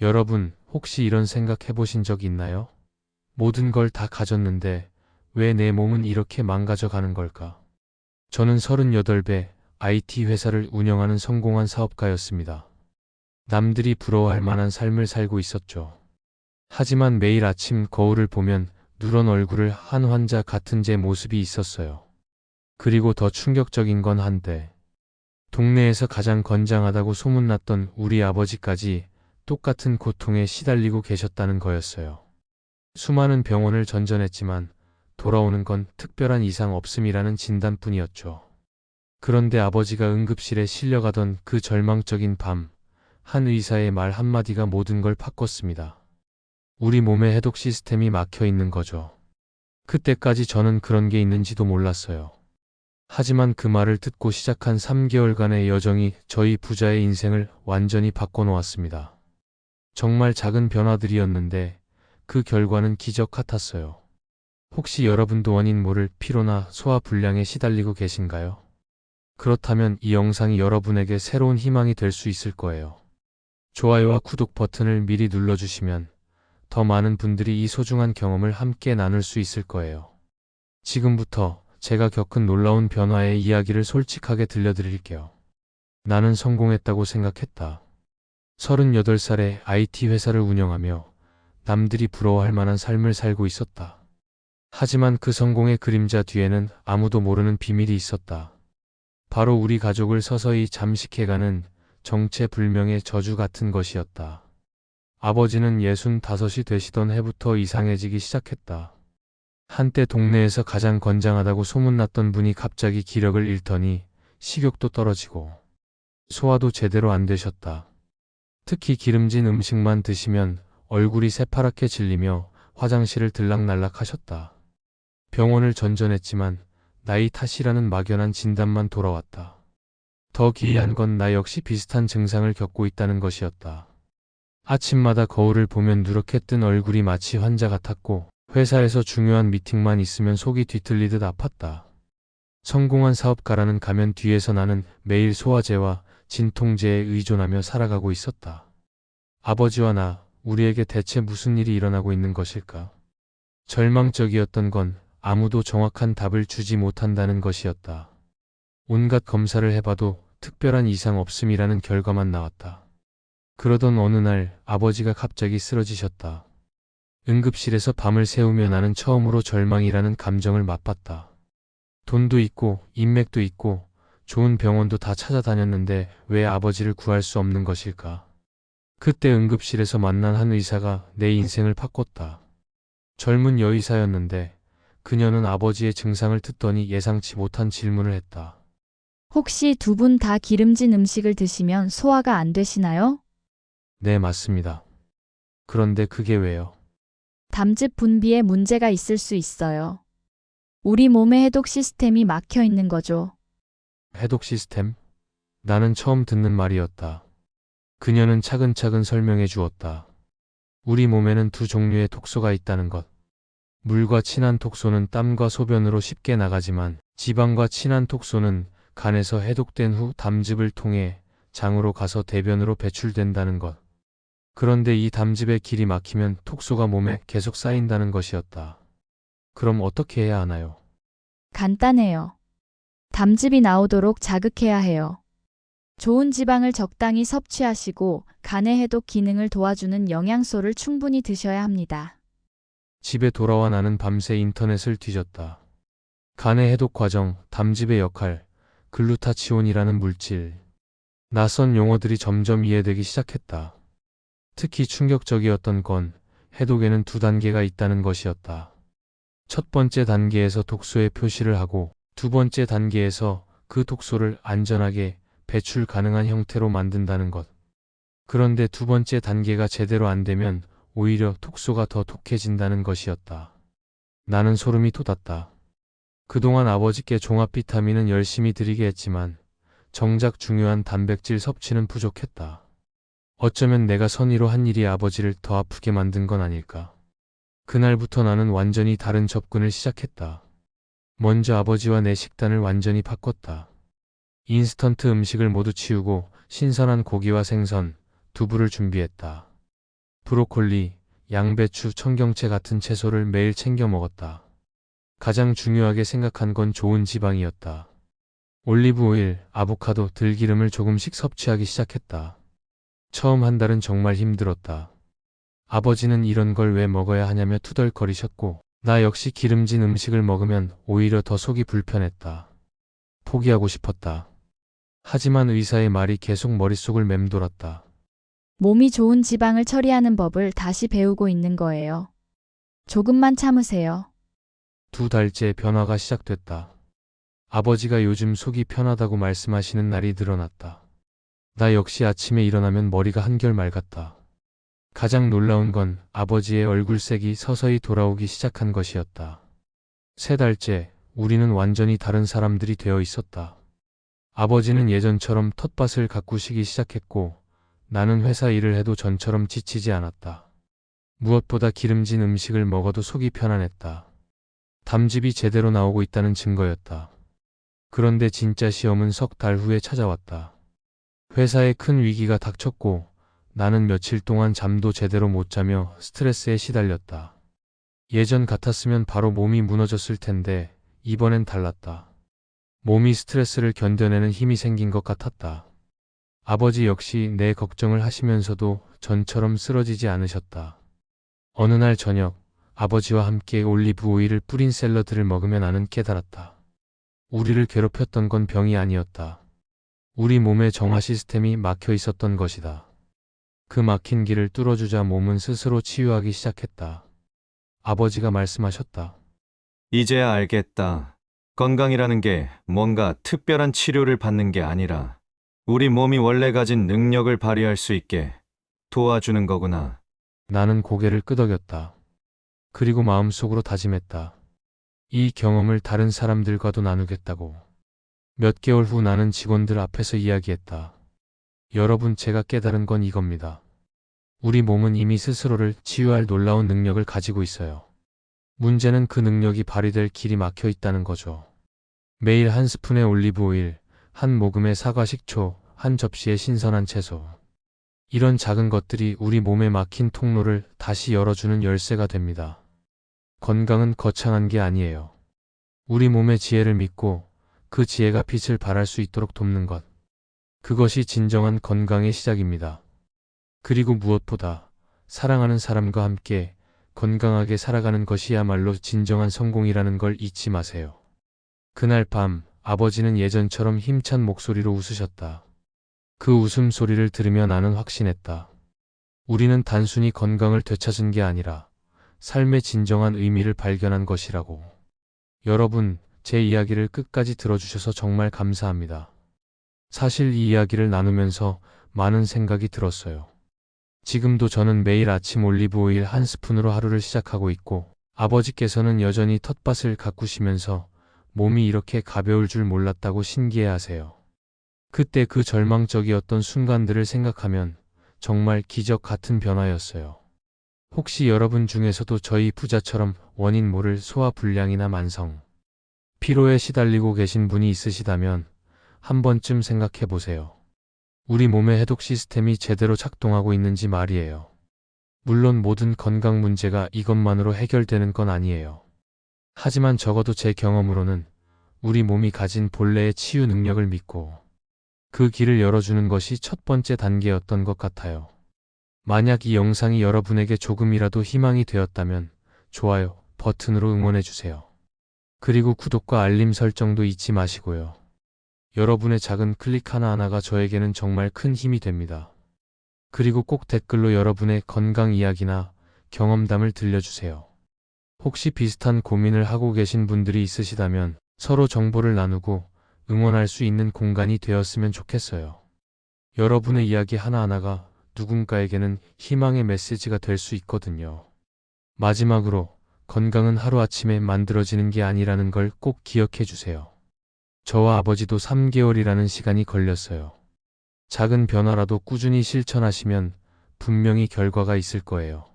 여러분, 혹시 이런 생각 해보신 적 있나요? 모든 걸 다 가졌는데 왜 내 몸은 이렇게 망가져 가는 걸까? 저는 38배 IT 회사를 운영하는 성공한 사업가였습니다. 남들이 부러워할 만한 삶을 살고 있었죠. 하지만 매일 아침 거울을 보면 누런 얼굴을 한 환자 같은 제 모습이 있었어요. 그리고 더 충격적인 건 한때 동네에서 가장 건장하다고 소문났던 우리 아버지까지 똑같은 고통에 시달리고 계셨다는 거였어요. 수많은 병원을 전전했지만 돌아오는 건 특별한 이상 없음이라는 진단뿐이었죠. 그런데 아버지가 응급실에 실려가던 그 절망적인 밤, 한 의사의 말 한마디가 모든 걸 바꿨습니다. 우리 몸의 해독 시스템이 막혀 있는 거죠. 그때까지 저는 그런 게 있는지도 몰랐어요. 하지만 그 말을 듣고 시작한 3개월간의 여정이 저희 부자의 인생을 완전히 바꿔놓았습니다. 정말 작은 변화들이었는데 그 결과는 기적 같았어요. 혹시 여러분도 원인 모를 피로나 소화 불량에 시달리고 계신가요? 그렇다면 이 영상이 여러분에게 새로운 희망이 될 수 있을 거예요. 좋아요와 구독 버튼을 미리 눌러주시면 더 많은 분들이 이 소중한 경험을 함께 나눌 수 있을 거예요. 지금부터 제가 겪은 놀라운 변화의 이야기를 솔직하게 들려드릴게요. 나는 성공했다고 생각했다. 38살에 IT 회사를 운영하며 남들이 부러워할 만한 삶을 살고 있었다. 하지만 그 성공의 그림자 뒤에는 아무도 모르는 비밀이 있었다. 바로 우리 가족을 서서히 잠식해가는 정체불명의 저주 같은 것이었다. 아버지는 65이 되시던 해부터 이상해지기 시작했다. 한때 동네에서 가장 건장하다고 소문났던 분이 갑자기 기력을 잃더니 식욕도 떨어지고 소화도 제대로 안 되셨다. 특히 기름진 음식만 드시면 얼굴이 새파랗게 질리며 화장실을 들락날락 하셨다. 병원을 전전했지만 나이 탓이라는 막연한 진단만 돌아왔다. 더 기이한 건 나 역시 비슷한 증상을 겪고 있다는 것이었다. 아침마다 거울을 보면 누렇게 뜬 얼굴이 마치 환자 같았고 회사에서 중요한 미팅만 있으면 속이 뒤틀리듯 아팠다. 성공한 사업가라는 가면 뒤에서 나는 매일 소화제와 진통제에 의존하며 살아가고 있었다. 아버지와 나, 우리에게 대체 무슨 일이 일어나고 있는 것일까? 절망적이었던 건 아무도 정확한 답을 주지 못한다는 것이었다. 온갖 검사를 해봐도 특별한 이상 없음이라는 결과만 나왔다. 그러던 어느 날 아버지가 갑자기 쓰러지셨다. 응급실에서 밤을 새우며 나는 처음으로 절망이라는 감정을 맛봤다. 돈도 있고 인맥도 있고 좋은 병원도 다 찾아다녔는데 왜 아버지를 구할 수 없는 것일까? 그때 응급실에서 만난 한 의사가 내 인생을 바꿨다. 젊은 여의사였는데 그녀는 아버지의 증상을 듣더니 예상치 못한 질문을 했다. 혹시 두 분 다 기름진 음식을 드시면 소화가 안 되시나요? 네, 맞습니다. 그런데 그게 왜요? 담즙 분비에 문제가 있을 수 있어요. 우리 몸의 해독 시스템이 막혀 있는 거죠. 해독 시스템? 나는 처음 듣는 말이었다. 그녀는 차근차근 설명해 주었다. 우리 몸에는 두 종류의 독소가 있다는 것. 물과 친한 독소는 땀과 소변으로 쉽게 나가지만 지방과 친한 독소는 간에서 해독된 후 담즙을 통해 장으로 가서 대변으로 배출된다는 것. 그런데 이 담즙의 길이 막히면 독소가 몸에 계속 쌓인다는 것이었다. 그럼 어떻게 해야 하나요? 간단해요. 담즙이 나오도록 자극해야 해요. 좋은 지방을 적당히 섭취하시고 간의 해독 기능을 도와주는 영양소를 충분히 드셔야 합니다. 집에 돌아와 나는 밤새 인터넷을 뒤졌다. 간의 해독 과정, 담즙의 역할, 글루타치온이라는 물질. 낯선 용어들이 점점 이해되기 시작했다. 특히 충격적이었던 건 해독에는 두 단계가 있다는 것이었다. 첫 번째 단계에서 독소의 표시를 하고 두 번째 단계에서 그 독소를 안전하게 배출 가능한 형태로 만든다는 것. 그런데 두 번째 단계가 제대로 안 되면 오히려 독소가 더 독해진다는 것이었다. 나는 소름이 돋았다. 그동안 아버지께 종합 비타민은 열심히 드리게 했지만 정작 중요한 단백질 섭취는 부족했다. 어쩌면 내가 선의로 한 일이 아버지를 더 아프게 만든 건 아닐까. 그날부터 나는 완전히 다른 접근을 시작했다. 먼저 아버지와 내 식단을 완전히 바꿨다. 인스턴트 음식을 모두 치우고 신선한 고기와 생선, 두부를 준비했다. 브로콜리, 양배추, 청경채 같은 채소를 매일 챙겨 먹었다. 가장 중요하게 생각한 건 좋은 지방이었다. 올리브 오일, 아보카도, 들기름을 조금씩 섭취하기 시작했다. 처음 한 달은 정말 힘들었다. 아버지는 이런 걸 왜 먹어야 하냐며 투덜거리셨고, 나 역시 기름진 음식을 먹으면 오히려 더 속이 불편했다. 포기하고 싶었다. 하지만 의사의 말이 계속 머릿속을 맴돌았다. 몸이 좋은 지방을 처리하는 법을 다시 배우고 있는 거예요. 조금만 참으세요. 2달째 변화가 시작됐다. 아버지가 요즘 속이 편하다고 말씀하시는 날이 늘어났다. 나 역시 아침에 일어나면 머리가 한결 맑았다. 가장 놀라운 건 아버지의 얼굴색이 서서히 돌아오기 시작한 것이었다. 3달째, 우리는 완전히 다른 사람들이 되어 있었다. 아버지는 예전처럼 텃밭을 가꾸시기 시작했고, 나는 회사 일을 해도 전처럼 지치지 않았다. 무엇보다 기름진 음식을 먹어도 속이 편안했다. 담즙이 제대로 나오고 있다는 증거였다. 그런데 진짜 시험은 3달 후에 찾아왔다. 회사에 큰 위기가 닥쳤고, 나는 며칠 동안 잠도 제대로 못 자며 스트레스에 시달렸다. 예전 같았으면 바로 몸이 무너졌을 텐데 이번엔 달랐다. 몸이 스트레스를 견뎌내는 힘이 생긴 것 같았다. 아버지 역시 내 걱정을 하시면서도 전처럼 쓰러지지 않으셨다. 어느 날 저녁, 아버지와 함께 올리브 오일을 뿌린 샐러드를 먹으며 나는 깨달았다. 우리를 괴롭혔던 건 병이 아니었다. 우리 몸의 정화 시스템이 막혀 있었던 것이다. 그 막힌 길을 뚫어주자 몸은 스스로 치유하기 시작했다. 아버지가 말씀하셨다. 이제야 알겠다. 건강이라는 게 뭔가 특별한 치료를 받는 게 아니라 우리 몸이 원래 가진 능력을 발휘할 수 있게 도와주는 거구나. 나는 고개를 끄덕였다. 그리고 마음속으로 다짐했다. 이 경험을 다른 사람들과도 나누겠다고. 몇 개월 후 나는 직원들 앞에서 이야기했다. 여러분, 제가 깨달은 건 이겁니다. 우리 몸은 이미 스스로를 치유할 놀라운 능력을 가지고 있어요. 문제는 그 능력이 발휘될 길이 막혀 있다는 거죠. 매일 한 스푼의 올리브 오일, 한 모금의 사과 식초, 한 접시의 신선한 채소. 이런 작은 것들이 우리 몸에 막힌 통로를 다시 열어주는 열쇠가 됩니다. 건강은 거창한 게 아니에요. 우리 몸의 지혜를 믿고 그 지혜가 빛을 발할 수 있도록 돕는 것. 그것이 진정한 건강의 시작입니다. 그리고 무엇보다 사랑하는 사람과 함께 건강하게 살아가는 것이야말로 진정한 성공이라는 걸 잊지 마세요. 그날 밤, 아버지는 예전처럼 힘찬 목소리로 웃으셨다. 그 웃음소리를 들으며 나는 확신했다. 우리는 단순히 건강을 되찾은 게 아니라 삶의 진정한 의미를 발견한 것이라고. 여러분, 제 이야기를 끝까지 들어주셔서 정말 감사합니다. 사실 이 이야기를 나누면서 많은 생각이 들었어요. 지금도 저는 매일 아침 올리브 오일 한 스푼으로 하루를 시작하고 있고, 아버지께서는 여전히 텃밭을 가꾸시면서 몸이 이렇게 가벼울 줄 몰랐다고 신기해하세요. 그때 그 절망적이었던 순간들을 생각하면 정말 기적 같은 변화였어요. 혹시 여러분 중에서도 저희 부자처럼 원인 모를 소화불량이나 만성 피로에 시달리고 계신 분이 있으시다면 한 번쯤 생각해 보세요. 우리 몸의 해독 시스템이 제대로 작동하고 있는지 말이에요. 물론 모든 건강 문제가 이것만으로 해결되는 건 아니에요. 하지만 적어도 제 경험으로는 우리 몸이 가진 본래의 치유 능력을 믿고 그 길을 열어주는 것이 첫 번째 단계였던 것 같아요. 만약 이 영상이 여러분에게 조금이라도 희망이 되었다면 좋아요 버튼으로 응원해주세요. 그리고 구독과 알림 설정도 잊지 마시고요. 여러분의 작은 클릭 하나하나가 저에게는 정말 큰 힘이 됩니다. 그리고 꼭 댓글로 여러분의 건강 이야기나 경험담을 들려주세요. 혹시 비슷한 고민을 하고 계신 분들이 있으시다면 서로 정보를 나누고 응원할 수 있는 공간이 되었으면 좋겠어요. 여러분의 이야기 하나하나가 누군가에게는 희망의 메시지가 될 수 있거든요. 마지막으로 건강은 하루아침에 만들어지는 게 아니라는 걸 꼭 기억해 주세요. 저와 아버지도 3개월이라는 시간이 걸렸어요. 작은 변화라도 꾸준히 실천하시면 분명히 결과가 있을 거예요.